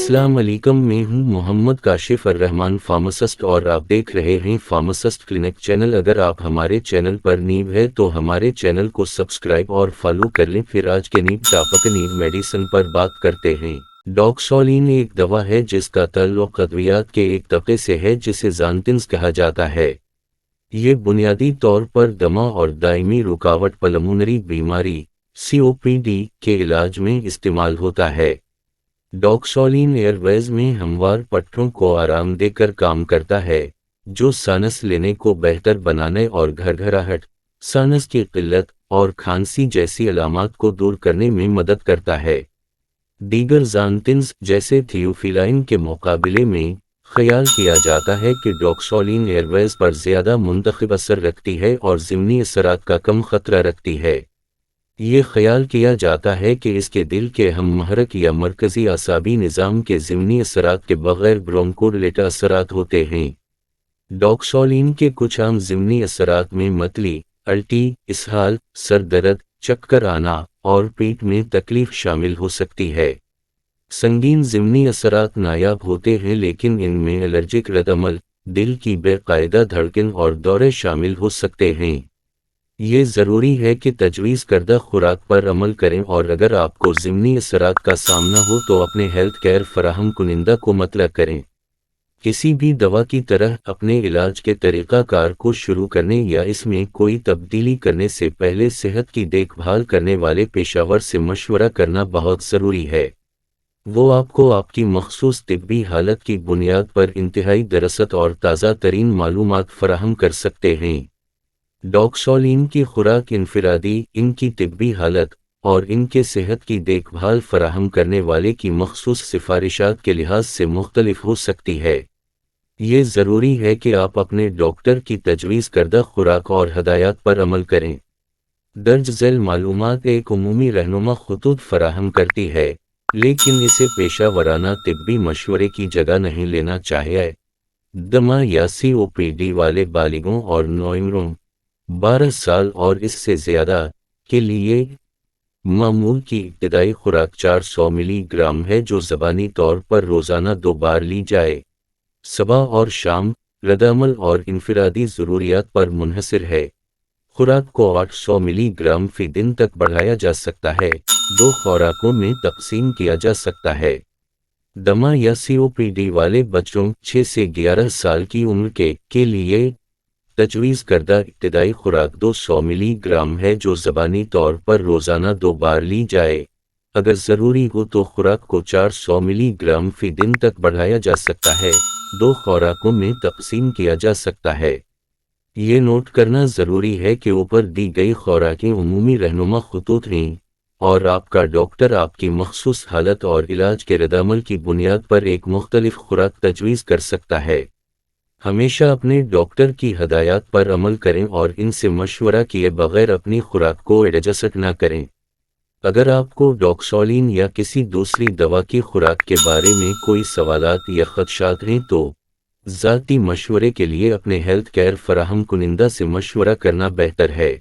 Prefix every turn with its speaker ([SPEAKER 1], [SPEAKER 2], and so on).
[SPEAKER 1] अस्सलाम वालेकुम, मैं हूं मोहम्मद काशिफ अर्रहमान फार्मासिस्ट और आप देख रहे हैं फार्मासिस्ट क्लिनिक चैनल। अगर आप हमारे चैनल पर न्यू है तो हमारे चैनल को सब्सक्राइब और फॉलो कर लें। फिर आज के न्यू टॉपिक न्यू मेडिसिन पर बात करते हैं। डॉक्सोलिन एक दवा है जिसका ताल्लुक अद्वियात के एक तबके से है जिसे ज़ानतिन्स कहा जाता है। ये बुनियादी तौर पर दमा और दायमी रुकावट पल्मोनरी बीमारी COPD के इलाज में इस्तेमाल होता है। डॉक्सोलिन एयरवेज में हमवार पट्टों को आराम देकर काम करता है, जो सांस लेने को बेहतर बनाने और घरघराहट, सांस की किल्लत और खांसी जैसी अलामात को दूर करने में मदद करता है। दीगर ज़ानतिन्स जैसे थियोफिलाइन के मुकाबले में ख्याल किया जाता है कि डॉक्सोलिन एयरवेज पर ज़्यादा मुंतखब असर रखती है और ज़िमनी असरात का कम खतरा रखती है। ये ख्याल किया जाता है कि इसके दिल के हम महरक या मरकज़ी आसाबी निज़ाम के ज़िमनी असरात के बग़ैर ब्रोंकोडिलेट असरात होते हैं। डॉक्सोलिन के कुछ आम ज़िमनी असरात में मतली, अल्टी, इसहाल, सर दर्द, चक्कर आना और पेट में तकलीफ शामिल हो सकती है। संगीन ज़िमनी असरात नायाब होते हैं, लेकिन इनमें एलर्जिक रद्द-अमल, दिल की बेकायदा धड़कन और दौरे शामिल हो सकते हैं। ये ज़रूरी है कि तजवीज़ करदा खुराक पर अमल करें और अगर आपको ज़िमनी असरात का सामना हो तो अपने हेल्थ केयर फराहम कुनिंदा को मतला करें। किसी भी दवा की तरह अपने इलाज के तरीक़ाकार को शुरू करने या इसमें कोई तब्दीली करने से पहले सेहत की देखभाल करने वाले पेशावर से मशवरा करना बहुत ज़रूरी है। वो आपको आपकी मखसूस तिब्बी हालत की बुनियाद पर इंतहाई दरअसत और ताज़ा तरीन मालूमात फराहम कर सकते हैं। डॉक्सोलिन की खुराक इनफिरादी, इनकी तिब्बी हालत और इनके सेहत की देखभाल फराहम करने वाले की मखसूस सिफारिशात के लिहाज से मुख्तलिफ हो सकती है। ये ज़रूरी है कि आप अपने डॉक्टर की तजवीज़ करदा खुराक और हदायत पर अमल करें। दर्ज झैल मालूमात एक उमूमी रहनुमा खतूत फराहम करती है, लेकिन इसे पेशा वराना तिब्बी मशवरे की जगह नहीं लेना चाहिए। दमा या COPD वाले बालिगों और नौइमरों 12 साल और इससे ज़्यादा के लिए मामूल की इब्तदाई खुराक 400 मिलीग्राम है, जो ज़बानी तौर पर रोज़ाना 2 बार ली जाए। सुबह और शाम रद्द-अमल और इनफिरादी ज़रूरियात पर मुनहसर है। खुराक को 800 मिलीग्राम फी दिन तक बढ़ाया जा सकता है, 2 खुराकों में तकसीम किया जा सकता है। दमा या COPD वाले बच्चों 6 से 11 साल की उम्र के लिए तजवीज़ करदा इब्तदाई खुराक 200 मिलीग्राम है, जो ज़बानी तौर पर रोज़ाना 2 बार ली जाए। अगर ज़रूरी हो तो खुराक को 400 मिलीग्राम फी दिन तक बढ़ाया जा सकता है, 2 खुराकों में तकसीम किया जा सकता है। ये नोट करना ज़रूरी है कि ऊपर दी गई खुराकें उमूमी रहनुमा खतूत हैं और आपका डॉक्टर आपकी मखसूस हालत और इलाज के रद्द-अमल की बुनियाद पर एक मुख्तलिफ खुराक तजवीज़ कर सकता है। हमेशा अपने डॉक्टर की हदायत पर अमल करें और इनसे मशवरा किए बगैर अपनी खुराक को एडजस्ट न करें। अगर आपको डॉक्सोलिन या किसी दूसरी दवा की खुराक के बारे में कोई सवालात या खदशात हैं तो ज़ाती मशवरे के लिए अपने हेल्थ केयर फराहम कुनिंदा से मशवरा करना बेहतर है।